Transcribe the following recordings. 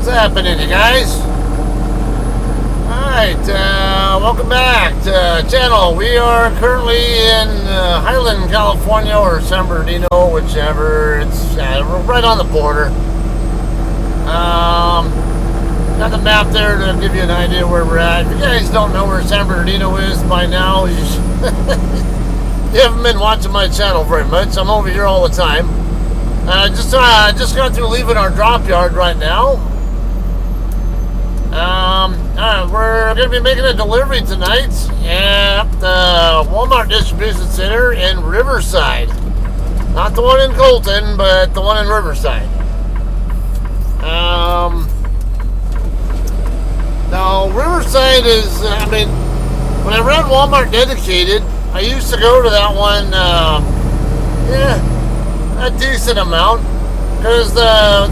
What's happening, you guys? Alright, welcome back to the channel. We are currently in Highland, California, or San Bernardino, whichever. It's right on the border. Got the map there to give you an idea where we're at. If you guys don't know where San Bernardino is by now, you haven't been watching my channel very much. I'm over here all the time. Just got through leaving our drop yard right now. We're going to be making a delivery tonight at the Walmart Distribution Center in Riverside. Not the one in Colton, but the one in Riverside. Now, Riverside is, when I ran Walmart Dedicated, I used to go to that one, a decent amount. Because the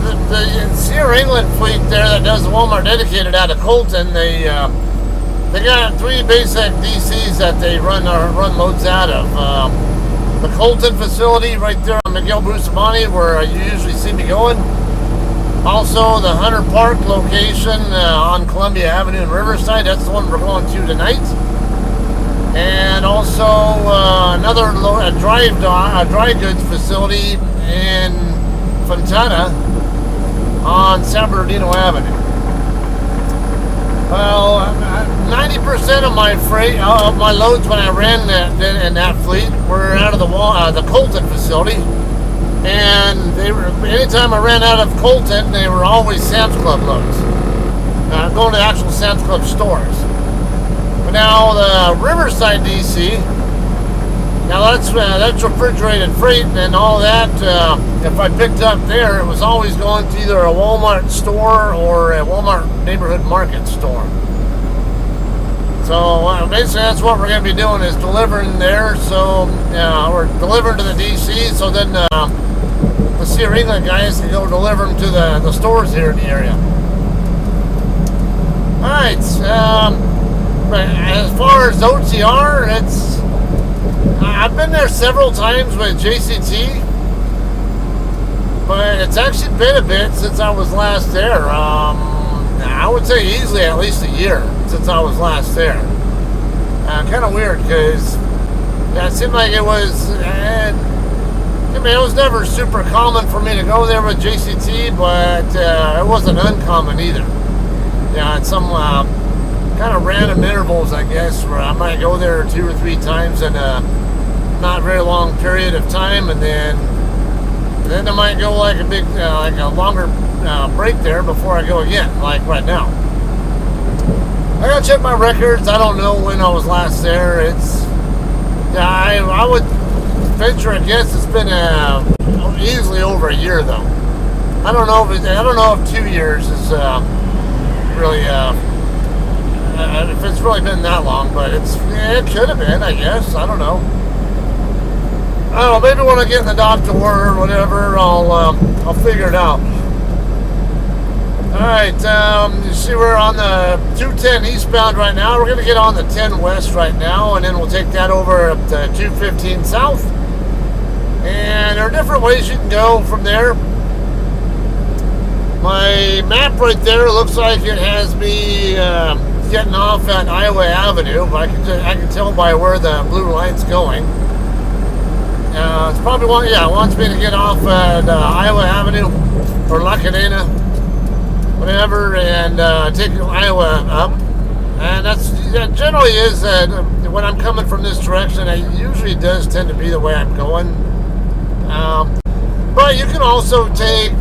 Sierra England fleet there that does the Walmart Dedicated out of Colton, they got 3 basic DCs that they run loads out of. The Colton facility right there on Miguel Bustamante, where you usually see me going. Also the Hunter Park location on Columbia Avenue in Riverside. That's the one we're going to tonight. And also another dry goods facility in Fontana on San Bernardino Avenue. Well, 90% of my freight, of my loads when I ran in that fleet were out of the Colton facility, and anytime I ran out of Colton, they were always Sam's Club loads, going to actual Sam's Club stores. But now the Riverside DC. Now that's refrigerated freight and all that. If I picked up there, it was always going to either a Walmart store or a Walmart neighborhood market store. So basically, that's what we're going to be doing, is delivering there. So we're delivering to the DC. So then the Sierra England guys can go deliver them to the stores here in the area. All right. As far as OTR, I've been there several times with JCT, but it's actually been a bit since I was last there. I would say easily at least a year since I was last there. Kind of weird, because it seemed like it was, it was never super common for me to go there with JCT, but it wasn't uncommon either. Yeah, it's some kind of random intervals, I guess, where I might go there 2 or 3 times in a not very long period of time, and then I might go like a big, like a longer break there before I go again, like right now. I gotta check my records. I don't know when I was last there. I would venture a guess it's been easily over a year though. I don't know if 2 years is really if it's really been that long, but it could have been, I guess. I don't know. I don't know, maybe when I get in the dock to or whatever, I'll figure it out. Alright, you see we're on the 210 eastbound right now. We're going to get on the 10 west right now, and then we'll take that over up to 215 south. And there are different ways you can go from there. My map right there looks like it has me getting off at Iowa Avenue. I can tell by where the blue line's going. It's probably wants me to get off at Iowa Avenue or La Cadena, whatever, and take Iowa up. And that generally is when I'm coming from this direction. It usually does tend to be the way I'm going. But you can also take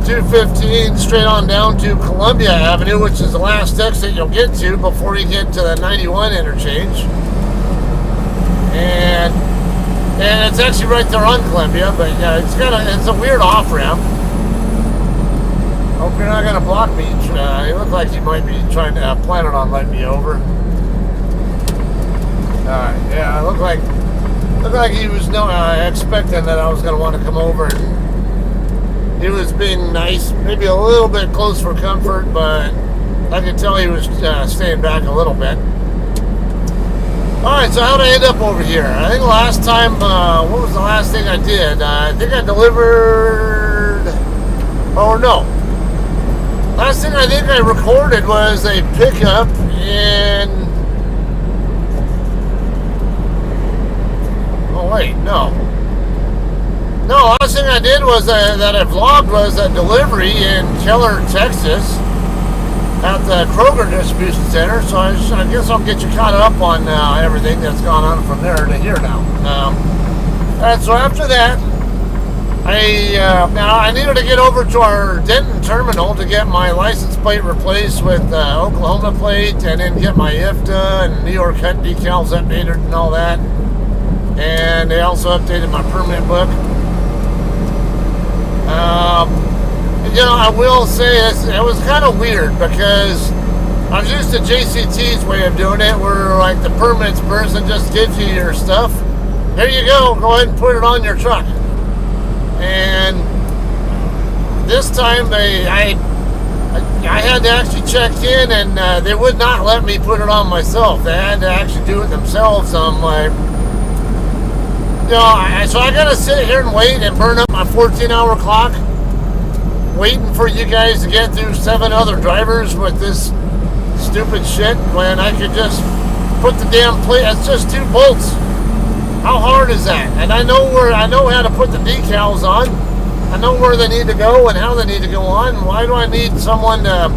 215 straight on down to Columbia Avenue, which is the last exit you'll get to before you get to the 91 interchange. And it's actually right there on Columbia, but yeah, it's a weird off ramp. Hope you're not gonna block me. You look like you might be trying to planning on letting me over. Alright, yeah, it looked like he was expecting that I was gonna want to come over. And he was being nice, maybe a little bit close for comfort, but I could tell he was staying back a little bit. Alright, so how'd I end up over here? I think last time, what was the last thing I did? I think I delivered, or no. Last thing I think I recorded was a pickup in... Oh wait, no. No, last thing I did was that I vlogged was a delivery in Keller, Texas, at the Kroger Distribution Center. So I guess I'll get you caught up on everything that's gone on from there to here now. Alright, so after that, I needed to get over to our Denton terminal to get my license plate replaced with Oklahoma plate, and then get my IFTA and New York Hunt decals updated and all that. And they also updated my permit book. You know, I will say it was kind of weird because I was used to JCT's way of doing it, where like the permits person just gives you your stuff. There you go ahead and put it on your truck. And this time I had to actually check in, and they would not let me put it on myself. They had to actually do it themselves. I'm like, you know, so I gotta sit here and wait and burn up my 14-hour clock, waiting for you guys to get through 7 other drivers with this stupid shit when I could just put the damn plate. It's just 2 bolts. How hard is that? And I know how to put the decals on. I know where they need to go and how they need to go on. Why do I need someone to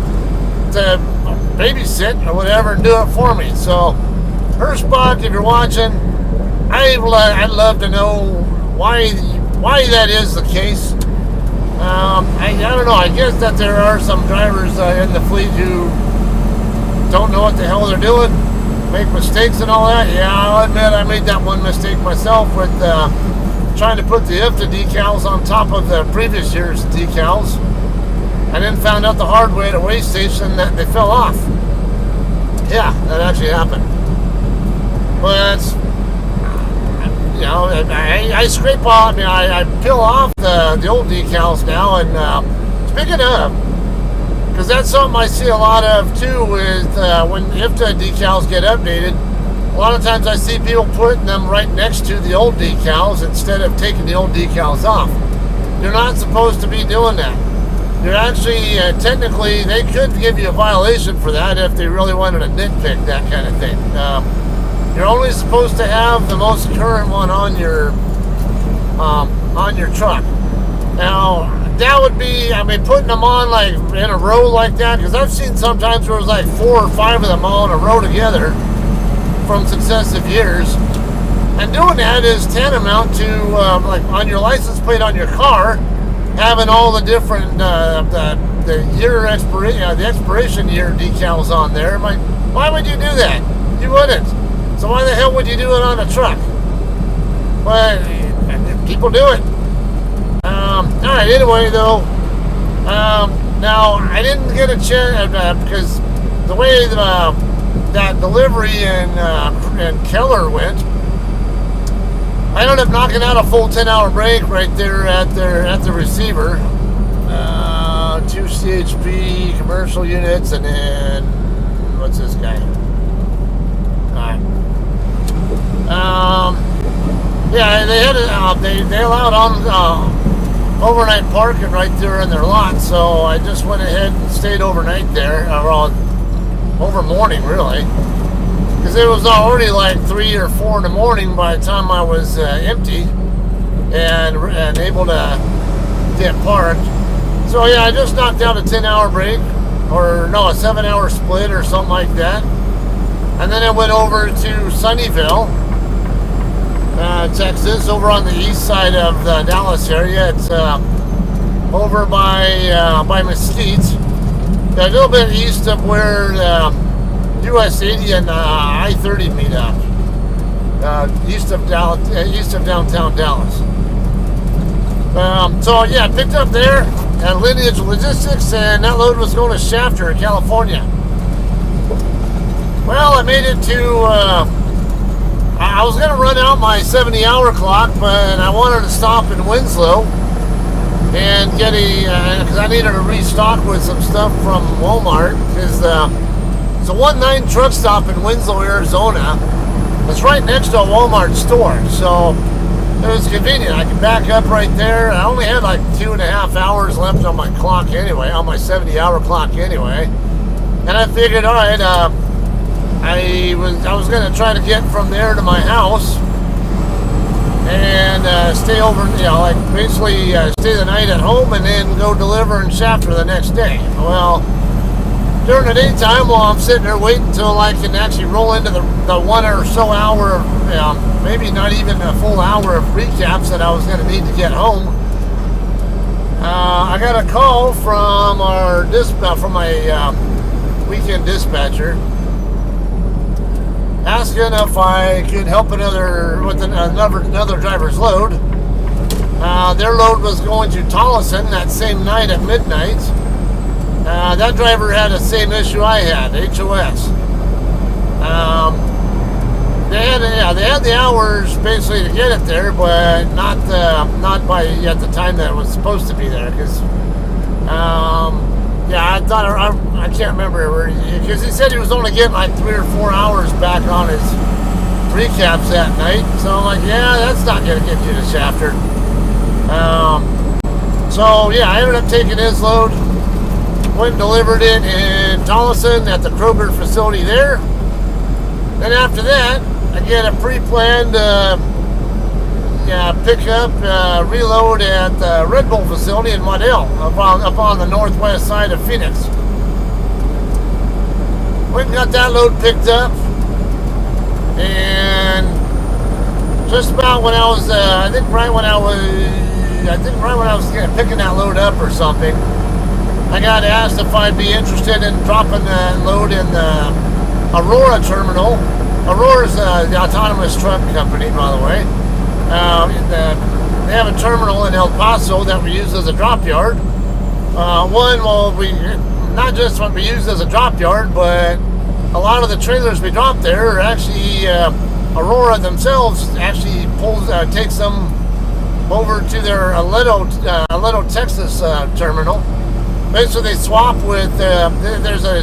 babysit or whatever and do it for me? So, Hirschbach, if you're watching, I'd love to know why that is the case. I don't know. I guess that there are some drivers in the fleet who don't know what the hell they're doing, make mistakes and all that. Yeah, I'll admit I made that one mistake myself with trying to put the IFTA decals on top of the previous year's decals, and then found out the hard way at a weigh station that they fell off. Yeah, that actually happened. But you know, I scrape off, I peel off the old decals now, and speaking of, because that's something I see a lot of too, with when IFTA decals get updated, a lot of times I see people putting them right next to the old decals instead of taking the old decals off. You're not supposed to be doing that. You're actually, technically, they could give you a violation for that if they really wanted to nitpick that kind of thing. You're only supposed to have the most current one on your truck. Now, that would be, putting them on like in a row like that, because I've seen sometimes where it was like 4 or 5 of them all in a row together from successive years. And doing that is tantamount to like on your license plate on your car, having all the different the expiration year decals on there. Like, why would you do that? You wouldn't. So why the hell would you do it on a truck? But people do it. Alright, anyway though, now I didn't get a chance, because the way that delivery in Keller went, I ended up knocking out a full 10-hour break right there at the receiver. 2 CHP commercial units, and then, what's this guy? Yeah, they had they allowed on overnight parking right there in their lot, so I just went ahead and stayed overnight there, over morning really, because it was already like 3 or 4 in the morning by the time I was empty and able to get parked. So yeah, I just knocked out a 10-hour break, or no, a 7-hour split or something like that. And then I went over to Sunnyvale, Texas, over on the east side of the Dallas area. It's over by Mesquite, a little bit east of where US 80 and I-30 meet up, east of downtown Dallas. So yeah, I picked up there at Lineage Logistics, and that load was going to Shafter, California. Well, I made it to, I was going to run out my 70-hour clock, but I wanted to stop in Winslow and get because I needed to restock with some stuff from Walmart, because it's a 1-9 truck stop in Winslow, Arizona. It's right next to a Walmart store, so it was convenient. I could back up right there. I only had like 2.5 hours left on my clock anyway, on my 70-hour clock anyway. And I figured, all right, I was going to try to get from there to my house and stay over, like basically stay the night at home and then go deliver and shafter the next day. Well, during the daytime, while I'm sitting there waiting until I can actually roll into the 1 or so hour, maybe not even a full hour of recaps that I was going to need to get home, I got a call from our from my weekend dispatcher asking if I could help with another driver's load. Their load was going to Tolleson that same night at midnight. That driver had the same issue I had, HOS. They had the hours basically to get it there, but not by at the time that it was supposed to be there. Because I thought I can't remember, because he said he was only getting like 3 or 4 hours back on his recaps that night. So I'm like, yeah, that's not going to get you to shafter. I ended up taking his load. Went and delivered it in Tolleson at the Kroger facility there. Then after that, I get a pre-planned pickup, reload at the Red Bull facility in Waddell, up on the northwest side of Phoenix. Went and got that load picked up, and just about when I was, I think right when I was picking that load up or something, I got asked if I'd be interested in dropping the load in the Aurora terminal. Aurora's the autonomous truck company, by the way. They have a terminal in El Paso that we use as a drop yard. We not just what we use as a drop yard, but a lot of the trailers we drop there are actually Aurora themselves actually takes them over to their Aledo, Texas terminal. Basically, they swap with. There's a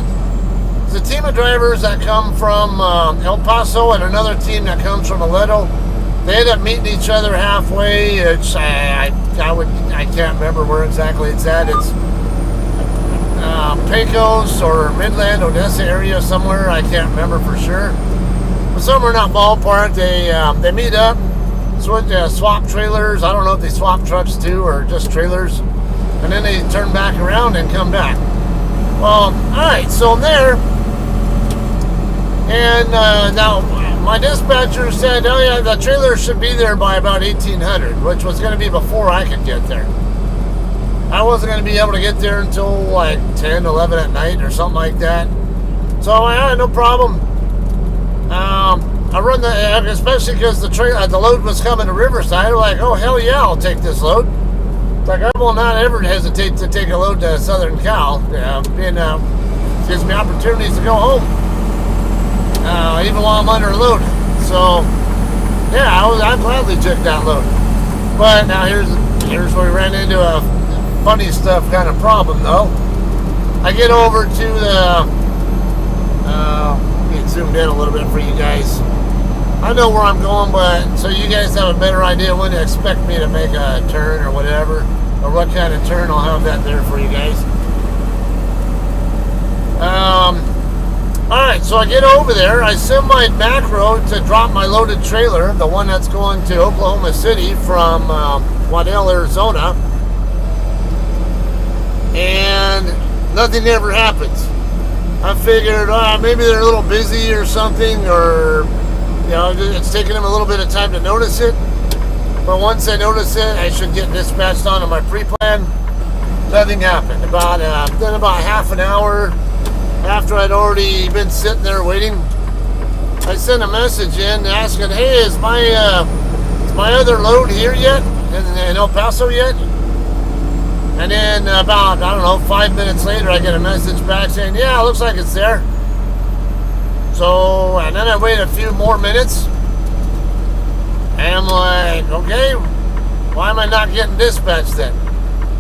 team of drivers that come from El Paso and another team that comes from Aledo. They end up meeting each other halfway. It's I can't remember where exactly it's at. It's Pecos or Midland, Odessa area somewhere. I can't remember for sure. But somewhere in that ballpark, they meet up, swap trailers. I don't know if they swap trucks too or just trailers. And then they turn back around and come back. Well, alright, so I'm there. And now my dispatcher said, oh yeah, the trailer should be there by about 1800, which was going to be before I could get there. I wasn't going to be able to get there until like 10, 11 at night or something like that. So I had no problem. I run especially because the load was coming to Riverside. I'm like, oh hell yeah, I'll take this load. Like, I will not ever hesitate to take a load to Southern Cal. Gives me opportunities to go home, even while I'm under load. So, yeah, I gladly took that load. But now here's where we ran into a funny stuff kind of problem, though. I get over to the. Let me zoom in a little bit for you guys. I know where I'm going, but so you guys have a better idea when to expect me to make a turn or whatever, or what kind of turn. I'll have that there for you guys. Alright, so I get over there. I semi back road to drop my loaded trailer, the one that's going to Oklahoma City from Waddell, Arizona, and nothing ever happens. I figured maybe they're a little busy or something, or it's taking them a little bit of time to notice it. But once I notice it, I should get dispatched onto my pre-plan. Nothing happened. Then about half an hour after I'd already been sitting there waiting, I sent a message in asking, hey, is my other load here yet in El Paso yet? And then about, 5 minutes later, I get a message back saying, yeah, it looks like it's there. So, and then I wait a few more minutes, and I'm like, okay, why am I not getting dispatched then?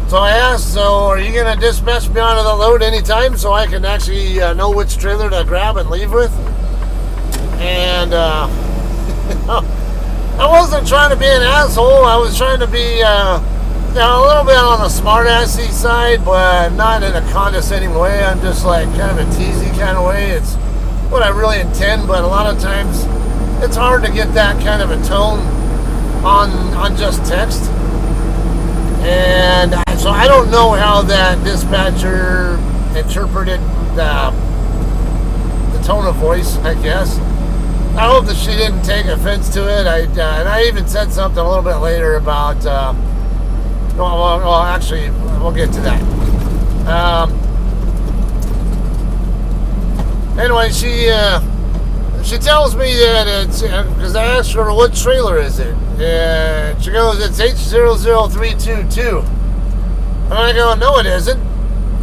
So I asked, so are you going to dispatch me onto the load anytime so I can actually know which trailer to grab and leave with? And I wasn't trying to be an asshole. I was trying to be a little bit on the smart-assy side, but not in a condescending way. I'm just like kind of a teasy kind of way. It's what I really intend, but a lot of times it's hard to get that kind of a tone on just text. And so I don't know how that dispatcher interpreted the tone of voice, I guess. I hope that she didn't take offense to it. And I even said something a little bit later about, well, actually, we'll get to that. Anyway, she tells me that it's, because I asked her, what trailer is it? And she goes, it's H00322. And I go, no, it isn't.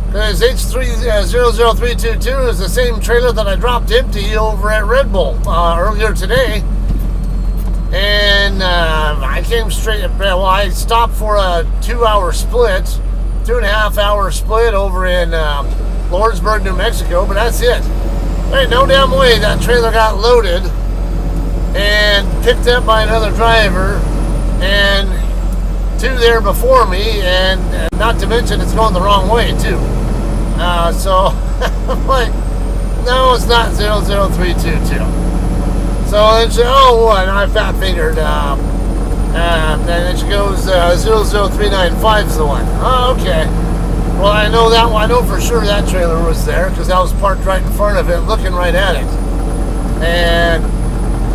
Because H00322 is the same trailer that I dropped empty over at Red Bull earlier today. And I came straight, well, I stopped for a 2-hour split, 2.5-hour split over in Lawrenceburg, New Mexico, but that's it. There ain't no damn way that trailer got loaded and picked up by another driver and two there before me, and not to mention it's going the wrong way too. So I'm like, no, it's not 00322. So then she, and I fat fingered, and then she goes, 00395 is the one. Oh, okay. Well, I know that one. I know for sure that trailer was there because I was parked right in front of it, looking right at it. And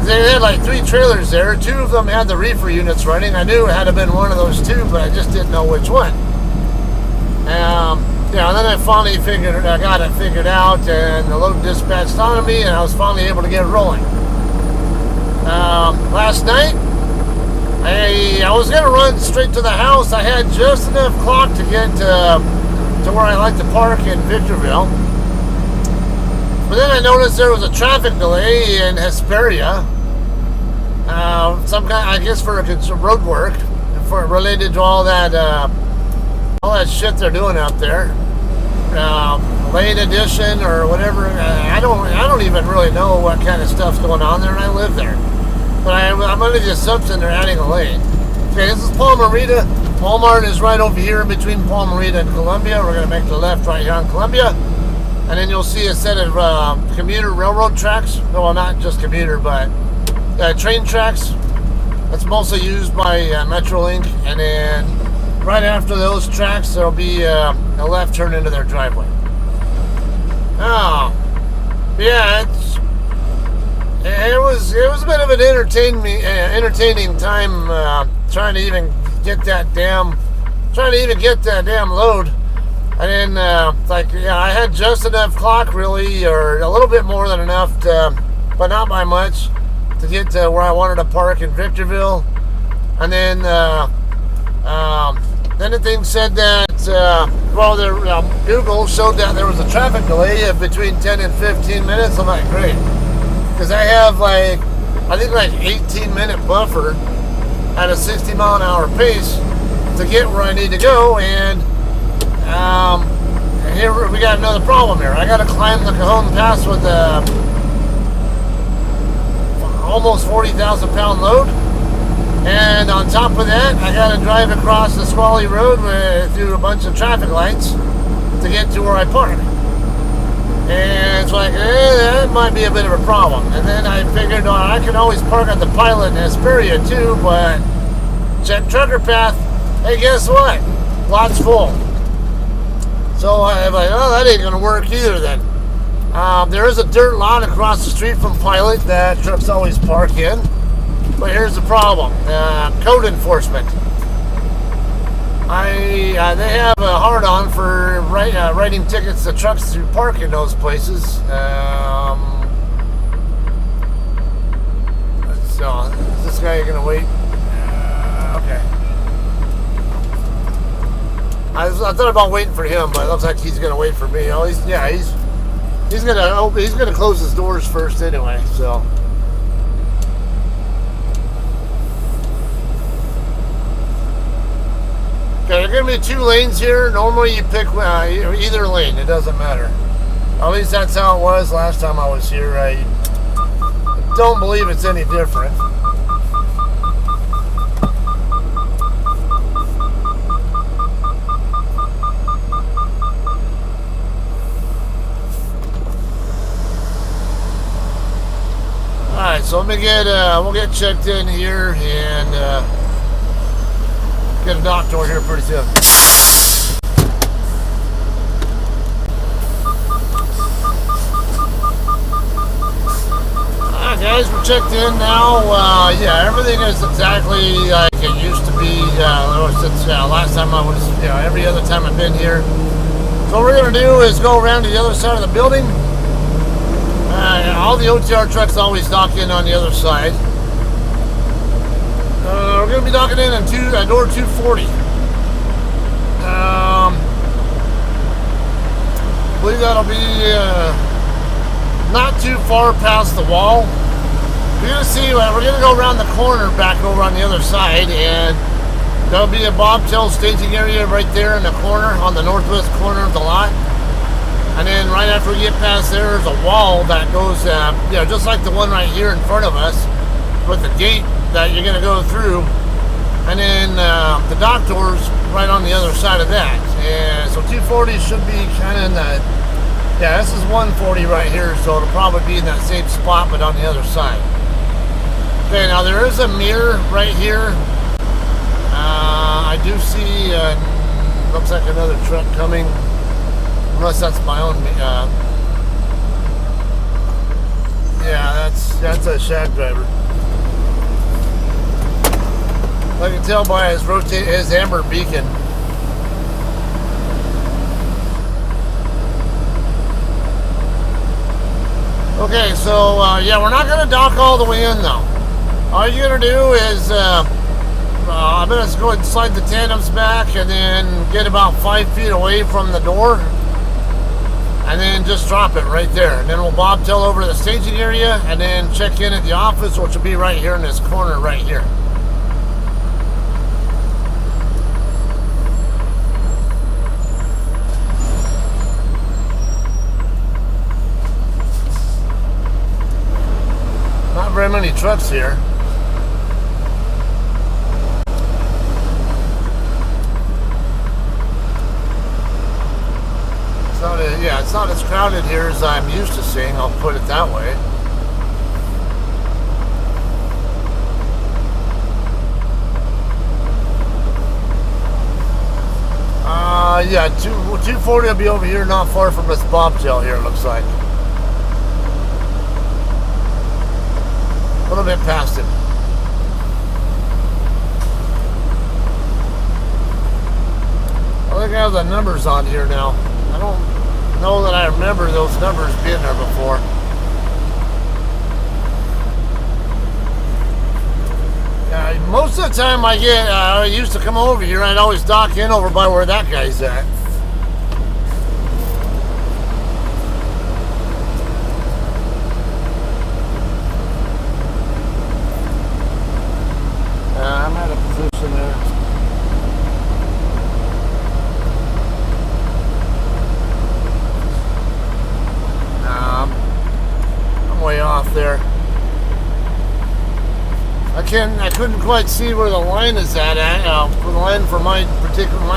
they had like 3 trailers there. 2 of them had the reefer units running. I knew it had to been one of those 2, but I just didn't know which one. And then I finally got it figured out, and the load dispatched onto me, and I was finally able to get rolling. Last night, I was going to run straight to the house. I had just enough clock to get to where I like to park in Victorville. But then I noticed there was a traffic delay in Hesperia. Some kind, I guess, for some road work, related to all that shit they're doing up there. Lane addition or whatever. I don't even really know what kind of stuff's going on there, and I live there. But I'm under the assumption they're adding a lane. Okay, this is Palmerita. Walmart is right over here between Palmerita and Columbia. We're going to make the left right here on Columbia. And then you'll see a set of commuter railroad tracks. Well, not just commuter, but train tracks. That's mostly used by Metrolink. And then right after those tracks, there'll be a left turn into their driveway. Oh, yeah, it was a bit of an entertaining time trying to even get that damn load. And then I had just enough clock, really, or a little bit more than enough but not by much, to get to where I wanted to park in Victorville. And then the thing said that Google showed that there was a traffic delay of between 10 and 15 minutes. I'm like, great, because I have I think 18-minute buffer at a 60-mile-an-hour pace to get where I need to go. And here we got another problem here. I got to climb the Cajon Pass with a almost 40,000-pound load, and on top of that, I got to drive across the Squally Road through a bunch of traffic lights to get to where I park. And it's like, that might be a bit of a problem. And then I figured, I can always park at the Pilot in Hesperia too, but check Trucker Path. Hey, guess what? Lot's full. So I'm like, that ain't going to work either then. There is a dirt lot across the street from Pilot that trucks always park in. But here's the problem. Code enforcement. They have a hard-on for writing tickets to trucks to park in those places. So, is this guy going to wait? Okay. I thought about waiting for him, but it looks like he's going to wait for me. Oh, he's going to close his doors first anyway. So. Okay, there are going to be 2 lanes here. Normally you pick either lane. It doesn't matter. At least that's how it was last time I was here. I don't believe it's any different. so let me get we'll get checked in here and get a dock door here pretty soon. Alright guys, we're checked in now. Yeah, everything is exactly like it used to be since last time I was, every other time I've been here. So what we're going to do is go around to the other side of the building. All the OTR trucks always dock in on the other side. We're going to be docking in on door 240. I believe that'll be not too far past the wall. We're going to see, we're going to go around the corner back over on the other side, and there'll be a bobtail staging area right there in the corner, on the northwest corner of the lot. And then right after we get past there, there's a wall that goes, just like the one right here in front of us, with the gate that you're going to go through. And then the dock door's right on the other side of that. And so 240 should be kind of in that, this is 140 right here, so it'll probably be in that same spot, but on the other side. Okay, now there is a mirror right here. I do see, looks like another truck coming. Unless that's my own, that's a shag driver. I can tell by his amber beacon. Okay, so we're not going to dock all the way in though. All you're going to do is I'm going to go ahead and slide the tandems back and then get about 5 feet away from the door. And then just drop it right there. And then we'll bobtail over to the staging area and then check in at the office, which will be right here in this corner right here. Not very many trucks here. It's not as crowded here as I'm used to seeing, I'll put it that way. Yeah, 240 will be over here, not far from this bobtail here, it looks like. A little bit past it. I think I have the numbers on here now. I don't know that I remember those numbers being there before. Most of the time I used to come over here, I'd always dock in over by where that guy's at. I'm out of position there. Way off there. I couldn't quite see where the line is at. Where the line for my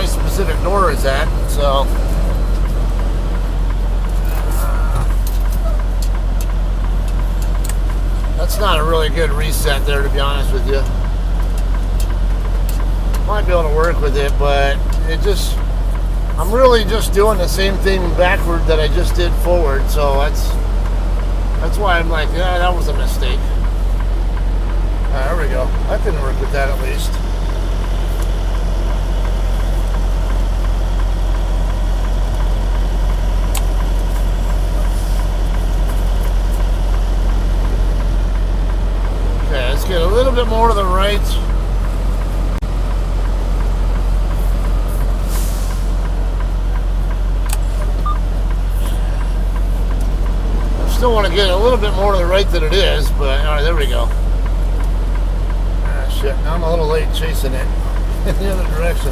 specific door is at. So that's not a really good reset there, to be honest with you. Might be able to work with it, but I'm really just doing the same thing backward that I just did forward. So that's why I'm like, that was a mistake. There we go. I can work with that at least. Okay, let's get a little bit more to the right. Still want to get a little bit more to the right than it is, but all right, there we go. Shit, now I'm a little late chasing it in the other direction.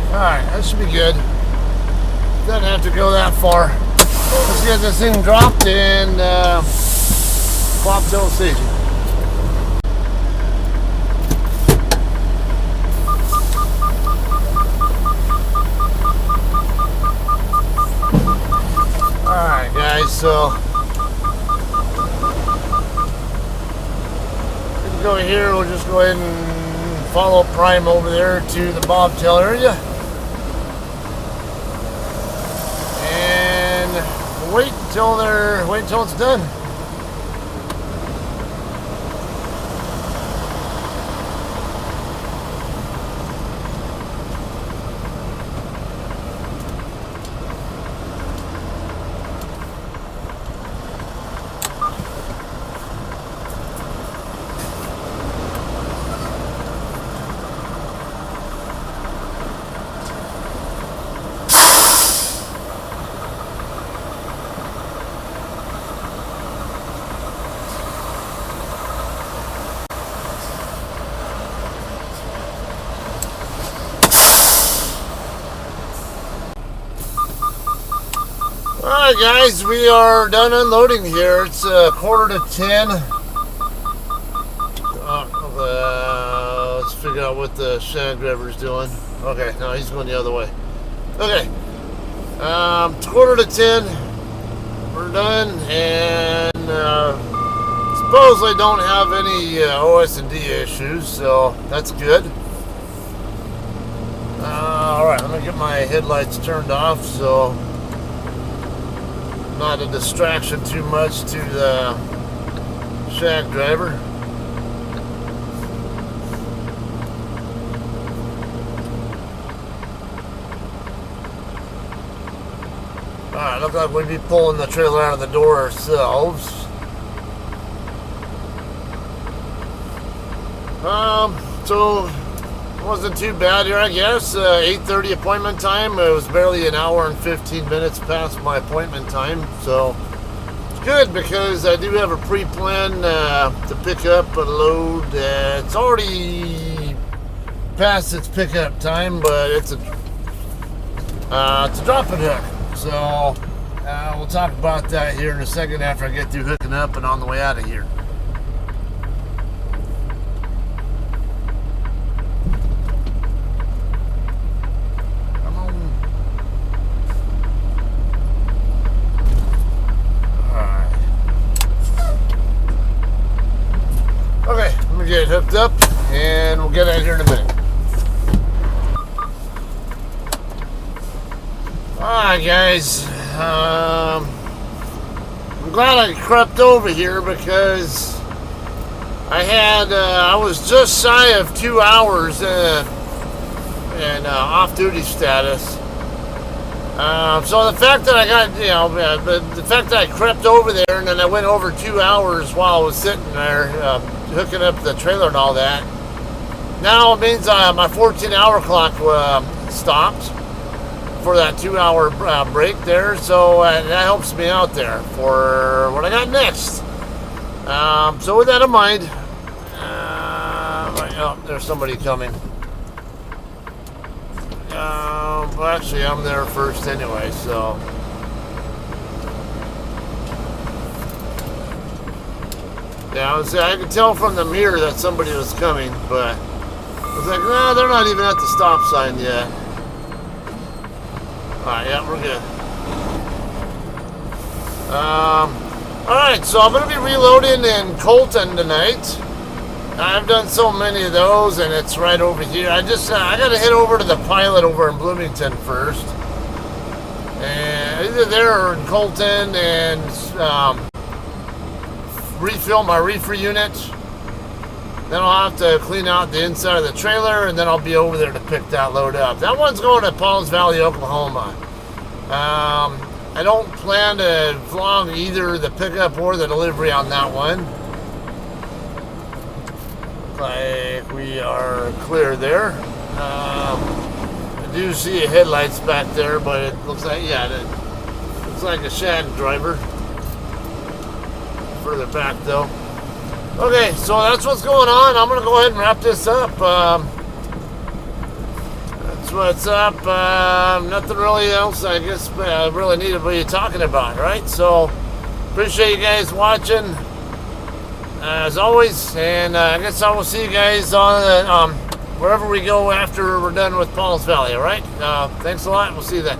All right, that should be good. Doesn't have to go that far. Let's get this thing dropped and bobtail staging. Alright guys, so go here. We'll just go ahead and follow Prime over there to the Bobtail area. And wait until it's done. Alright guys, we are done unloading here. It's 9:45. Let's figure out what the shag driver's doing. Okay, no, he's going the other way. Okay, it's 9:45. We're done, and supposedly don't have any OS&D issues, so that's good. Alright, I'm going to get my headlights turned off, so not a distraction too much to the shag driver. Alright, looks like we'd be pulling the trailer out of the door ourselves. So it wasn't too bad here, I guess. 8:30 appointment time. It was barely an hour and 15 minutes past my appointment time, so it's good because I do have a pre-plan to pick up a load. It's already past its pickup time, but it's a drop and hook. So we'll talk about that here in a second after I get through hooking up and on the way out of here. Get hooked up and we'll get out of here in a minute. Alright guys, I'm glad I crept over here because I was just shy of 2 hours in off-duty status. So the fact that I got, the fact that I crept over there and then I went over 2 hours while I was sitting there hooking up the trailer and all that, now it means my 14-hour clock stopped for that 2-hour break there, so that helps me out there for what I got next. So with that in mind, oh, there's somebody coming. Well, actually, I'm there first anyway, so. Yeah, I could tell from the mirror that somebody was coming, but I was like, nah, they're not even at the stop sign yet. Alright, yeah, we're good. Alright, so I'm going to be reloading in Colton tonight. I've done so many of those, and it's right over here. I got to head over to the Pilot over in Bloomington first. And either there or in Colton and refill my reefer unit. Then I'll have to clean out the inside of the trailer, and then I'll be over there to pick that load up. That one's going to Pauls Valley, Oklahoma. I don't plan to vlog either the pickup or the delivery on that one. Like we are clear there. I do see headlights back there, but it looks like, yeah, it looks like a shag driver. Further back though. Okay, so that's what's going on. I'm gonna go ahead and wrap this up. That's what's up. Nothing really else, I guess, I really need to be talking about, right? So appreciate you guys watching as always, and I guess I will see you guys on wherever we go after we're done with Pauls Valley. All right, thanks a lot. We'll see you then.